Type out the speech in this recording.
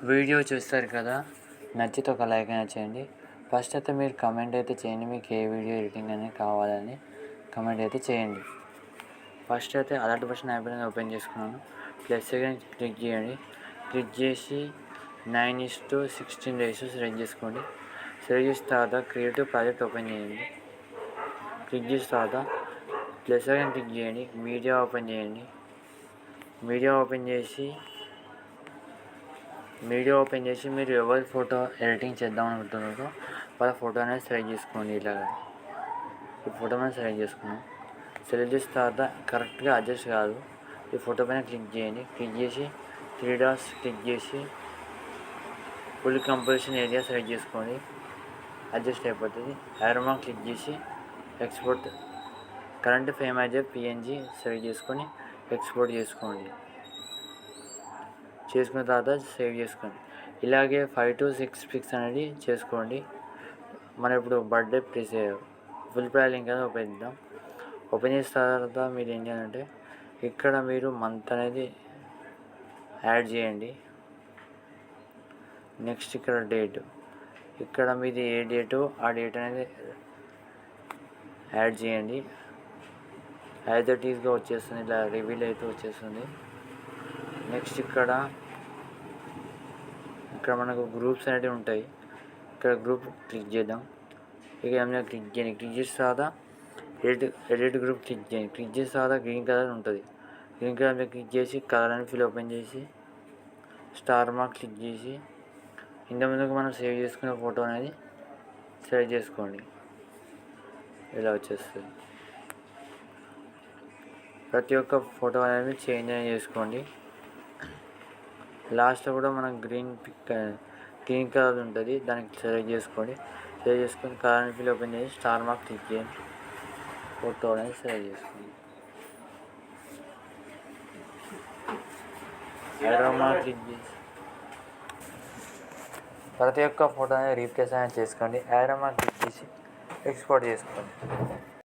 Video చూస్తారు కదా, నచ్చితే ఒక లైక్ అయినా చేయండి. ఫస్ట్ అయితే మీరు కమెంట్ అయితే చేయండి, మీకు ఏ వీడియో ఎడిటింగ్ అనేది కావాలని కమెంట్ అయితే చేయండి. ఫస్ట్ అయితే అలర్ట్ బటన్ యాప్ ఓపెన్ చేసుకున్నాను. ప్లస్ సెకండ్ క్లిక్ చేయండి. క్లిక్ చేసి 9:16 రేషియో సెలెక్ట్ చేసుకోండి. సెలెక్ట్ చేసిన తర్వాత క్రియేటివ్ ప్రాజెక్ట్ ఓపెన్ చేయండి. క్లిక్ చేసిన తర్వాత ప్లస్ సెకండ్ క్లిక్ చేయండి. మీడియా ఓపెన్ చేయండి. మీడియా ఓపెన్ చేసి మీరు ఎవరి ఫోటో ఎడిటింగ్ చేద్దాం అనుకుంటున్నారో వాళ్ళ ఫోటో అనేది సెలెక్ట్ చేసుకోండి. ఇలాగా ఈ ఫోటో మీద సెలెక్ట్ చేసుకున్నాం. సెలెక్ట్ చేసిన తర్వాత కరెక్ట్గా అడ్జస్ట్ కాదు, ఈ ఫోటో పైన క్లిక్ చేయండి. క్లిక్ చేసి 3 డాట్స్ క్లిక్ చేసి ఫుల్ కంపోజిషన్ ఏరియా సెలెక్ట్ చేసుకోండి. అడ్జస్ట్ అయిపోతుంది. యారో మార్క్ క్లిక్ చేసి export current frame as PNG select చేసుకొని ఎక్స్పోర్ట్ చేసుకోండి. చేసుకున్న తర్వాత సేవ్ చేసుకోండి. ఇలాగే 5 to 6 పిక్స్ అనేది చేసుకోండి. మనం ఇప్పుడు బర్త్డే ఫుల్ ప్రై లింక్ అనేది ఓపెన్ చేద్దాం. ఓపెన్ చేసిన తర్వాత మీరు ఏం చేయాలంటే ఇక్కడ మీరు మంత్ అనేది యాడ్ చేయండి. నెక్స్ట్ ఇక్కడ డేట్, ఇక్కడ మీది ఏ డేటు ఆ డేట్ అనేది యాడ్ చేయండి. యాజ్ ఇట్ ఈస్గా వచ్చేస్తుంది, ఇలా రివీల్ అయితే వచ్చేస్తుంది. నెక్స్ట్ ఇక్కడ మనకు గ్రూప్స్ అనేవి ఉంటాయి. ఇక్కడ గ్రూప్ క్లిక్ చేద్దాం. ఇక ఏమైనా క్లిక్ చేయండి. క్లిక్ చేసిన తర్వాత ఎడిట్ గ్రూప్ క్లిక్ చేయండి. క్లిక్ చేసిన తర్వాత గ్రీన్ కలర్ ఉంటుంది. గ్రీన్ కలర్ మీద క్లిక్ చేసి కలర్ అండ్ ఫిల్ ఓపెన్ చేసి స్టార్ మార్క్ క్లిక్ చేసి ఇంతకుముందుకు మనం సేవ్ చేసుకున్న ఫోటో అనేది సెలెక్ట్ చేసుకోండి. ఇలా వచ్చేస్తుంది. ప్రతి ఒక్క ఫోటో అనేది చేంజ్ అనేది చేసుకోండి. లాస్ట్లో కూడా మనకు గ్రీన్ కలర్ ఉంటుంది, దానికి సెలెక్ట్ చేసుకోండి. సెలెక్ట్ చేసుకొని కలర్ అండ్ ఫిల్ ఓపెన్ చేసి స్టార్ మార్క్ క్లిక్ చేయండి. ఫోటో అనేది సెలెక్ట్ చేసుకోండి. యారో మార్క్ క్లిక్ చేసి ప్రతి ఒక్క ఫోటో అనేది రీప్లేస్ అనేది చేసుకోండి. యారో మార్క్ క్లిక్ చేసి ఎక్స్పోర్ట్ చేసుకోండి.